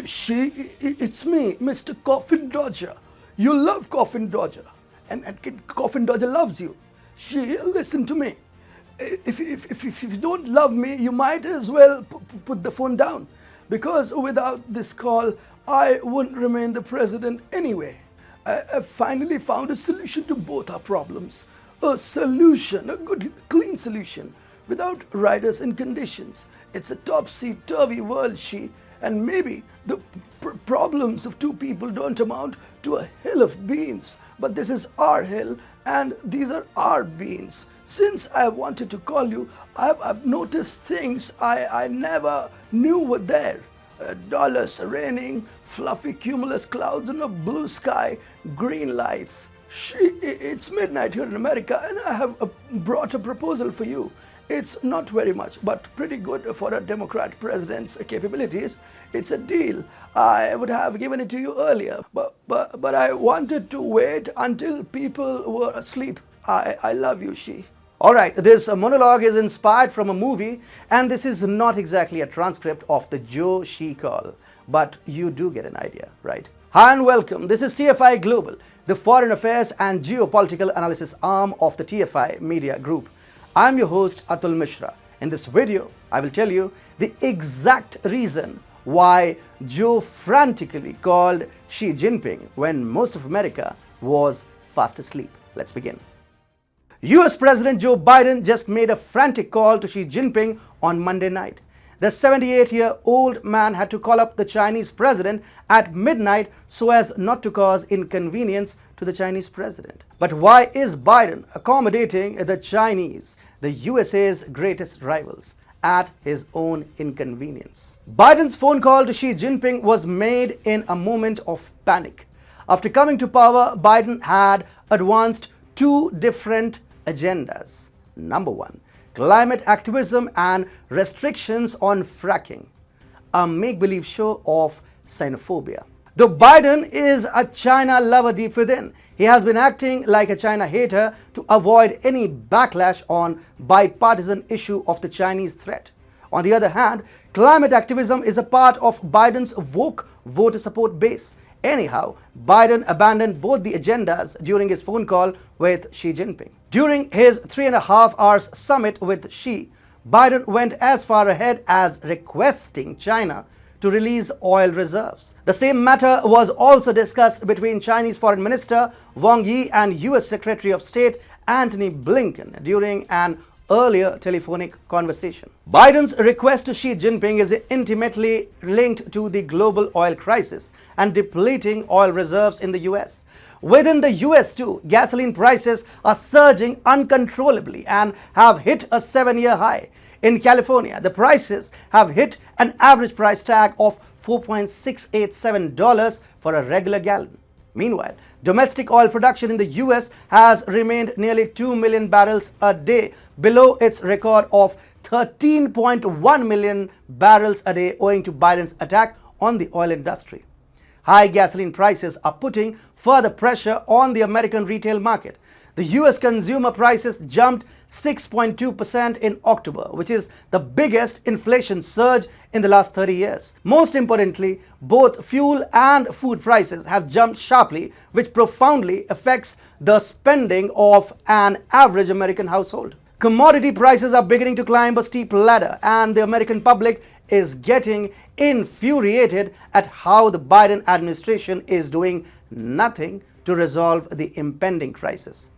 It's me, Mr. Coffin Dodger. You love Coffin Dodger, and Coffin Dodger loves you. Listen to me. If you don't love me, you might as well put the phone down, because without this call, I wouldn't remain the president anyway. I've finally found a solution to both our problems. A solution, a good, clean solution, without riders and conditions. It's a topsy-turvy world, and maybe the problems of two people don't amount to a hill of beans, but this is our hill and these are our beans. Since I wanted to call you, I've noticed things I never knew were there. Dollars raining, fluffy cumulus clouds and a blue sky, green lights. It's midnight here in America and I have brought a proposal for you. It's not very much, but pretty good for a Democrat president's capabilities. It's a deal. I would have given it to you earlier, but I wanted to wait until people were asleep. I love you, Alright, this monologue is inspired from a movie, and this is not exactly a transcript of the Joe She call, but you do get an idea, right? Hi and welcome. This is TFI Global, the foreign affairs and geopolitical analysis arm of the TFI Media Group. I'm your host Atul Mishra. In this video, I will tell you the exact reason why Joe frantically called Xi Jinping when most of America was fast asleep. Let's begin. US President Joe Biden just made a frantic call to Xi Jinping on Monday night. The 78-year-old man had to call up the Chinese president at midnight so as not to cause inconvenience to the Chinese president. But why is Biden accommodating the Chinese, the USA's greatest rivals, at his own inconvenience? Biden's phone call to Xi Jinping was made in a moment of panic. After coming to power, Biden had advanced two different agendas. Number one, climate activism and restrictions on fracking, a make-believe show of xenophobia. Though Biden is a China lover deep within, he has been acting like a China hater to avoid any backlash on bipartisan issue of the Chinese threat. On the other hand, climate activism is a part of Biden's woke voter support base. Anyhow, Biden abandoned both the agendas during his phone call with Xi Jinping. During his 3.5 hours summit with Xi, Biden went as far ahead as requesting China to release oil reserves. The same matter was also discussed between Chinese Foreign Minister Wang Yi and US Secretary of State Antony Blinken during an earlier telephonic conversation. Biden's request to Xi Jinping is intimately linked to the global oil crisis and depleting oil reserves in the US. Within the US too, gasoline prices are surging uncontrollably and have hit a 7-year high. In California, the prices have hit an average price tag of $4.687 for a regular gallon. Meanwhile, domestic oil production in the US has remained nearly 2 million barrels a day below its record of 13.1 million barrels a day owing to Biden's attack on the oil industry. High gasoline prices are putting further pressure on the American retail market. The US consumer prices jumped 6.2% in October, which is the biggest inflation surge in the last 30 years. Most importantly, both fuel and food prices have jumped sharply, which profoundly affects the spending of an average American household. Commodity prices are beginning to climb a steep ladder, and the American public is getting infuriated at how the Biden administration is doing nothing to resolve the impending crisis.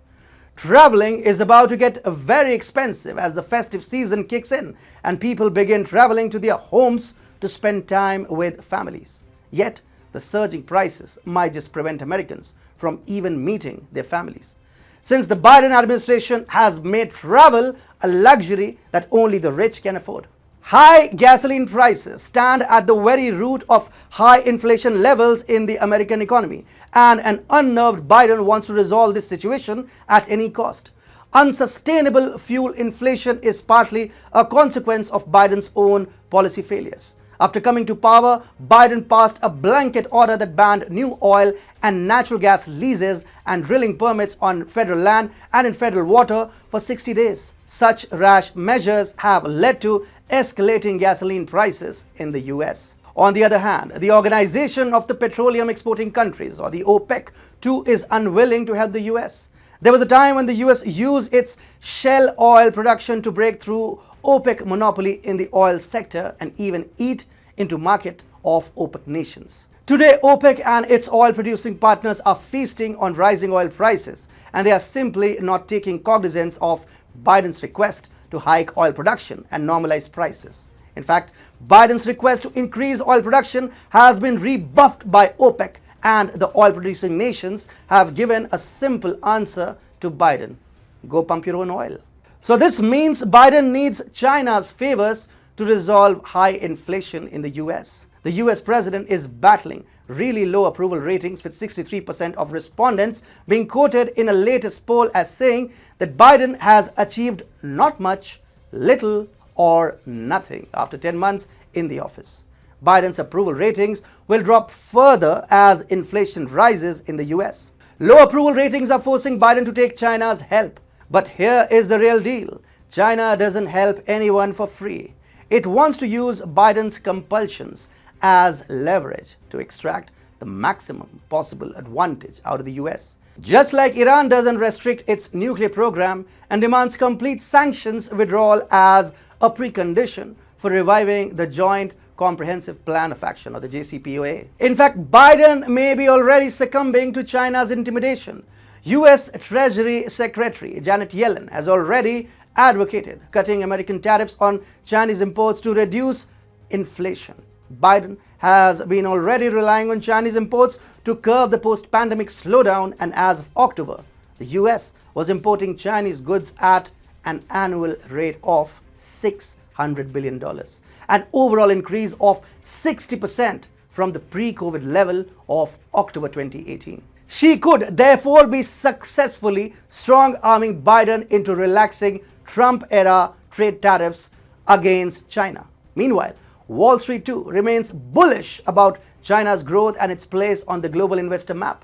Traveling is about to get very expensive as the festive season kicks in and people begin traveling to their homes to spend time with families. Yet, the surging prices might just prevent Americans from even meeting their families, since the Biden administration has made travel a luxury that only the rich can afford. High gasoline prices stand at the very root of high inflation levels in the American economy, and an unnerved Biden wants to resolve this situation at any cost. Unsustainable fuel inflation is partly a consequence of Biden's own policy failures. After coming to power, Biden passed a blanket order that banned new oil and natural gas leases and drilling permits on federal land and in federal water for 60 days. Such rash measures have led to escalating gasoline prices in the US. On the other hand, the Organization of the Petroleum Exporting Countries, or the OPEC, too is unwilling to help the US. There was a time when the US used its shale oil production to break through OPEC monopoly in the oil sector and even eat into market of OPEC nations. Today, OPEC and its oil-producing partners are feasting on rising oil prices, and they are simply not taking cognizance of Biden's request to hike oil production and normalize prices. In fact, Biden's request to increase oil production has been rebuffed by OPEC, and the oil-producing nations have given a simple answer to Biden: go pump your own oil. So this means Biden needs China's favors to resolve high inflation in the US. The US president is battling really low approval ratings, with 63% of respondents being quoted in a latest poll as saying that Biden has achieved not much, little, or nothing after 10 months in the office. Biden's approval ratings will drop further as inflation rises in the US. Low approval ratings are forcing Biden to take China's help. But here is the real deal: China doesn't help anyone for free. It wants to use Biden's compulsions as leverage to extract the maximum possible advantage out of the US. Just like Iran doesn't restrict its nuclear program and demands complete sanctions withdrawal as a precondition for reviving the Joint Comprehensive Plan of Action, or the JCPOA. In fact, Biden may be already succumbing to China's intimidation. US Treasury Secretary Janet Yellen has already advocated cutting American tariffs on Chinese imports to reduce inflation. Biden has been already relying on Chinese imports to curb the post-pandemic slowdown, and as of October, the US was importing Chinese goods at an annual rate of $600 billion, an overall increase of 60% from the pre-COVID level of October 2018. She could therefore be successfully strong-arming Biden into relaxing Trump-era trade tariffs against China. Meanwhile, Wall Street too remains bullish about China's growth and its place on the global investor map.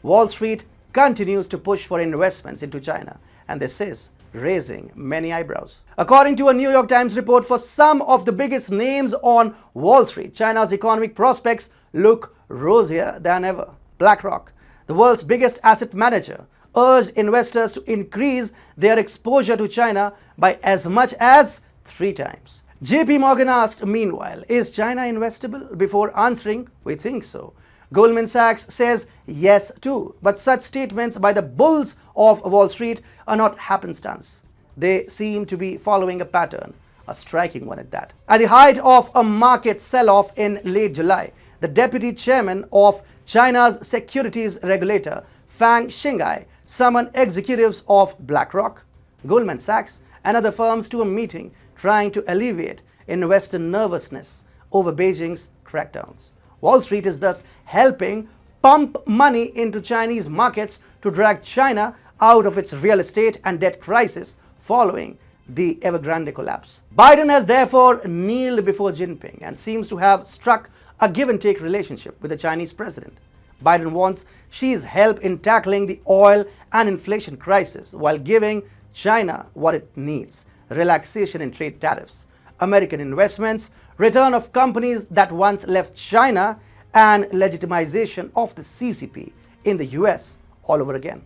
Wall Street continues to push for investments into China, and this is raising many eyebrows. According to a New York Times report, for some of the biggest names on Wall Street, China's economic prospects look rosier than ever. Blackrock, the world's biggest asset manager, urged investors to increase their exposure to China by as much as 3 times. JP Morgan asked, meanwhile, is China investable? Before answering, we think so. Goldman Sachs says yes too, but such statements by the bulls of Wall Street are not happenstance. They seem to be following a pattern, a striking one at that. At the height of a market sell-off in late July, the deputy chairman of China's securities regulator, Fang Xingai, summoned executives of Blackrock, Goldman Sachs, and other firms to a meeting trying to alleviate investor nervousness over Beijing's crackdowns. Wall Street is thus helping pump money into Chinese markets to drag China out of its real estate and debt crisis following the Evergrande collapse. Biden has therefore kneeled before Jinping and seems to have struck a give-and-take relationship with the Chinese president. Biden wants Xi's help in tackling the oil and inflation crisis while giving China what it needs: relaxation in trade tariffs, American investments, return of companies that once left China, and legitimization of the CCP in the US all over again.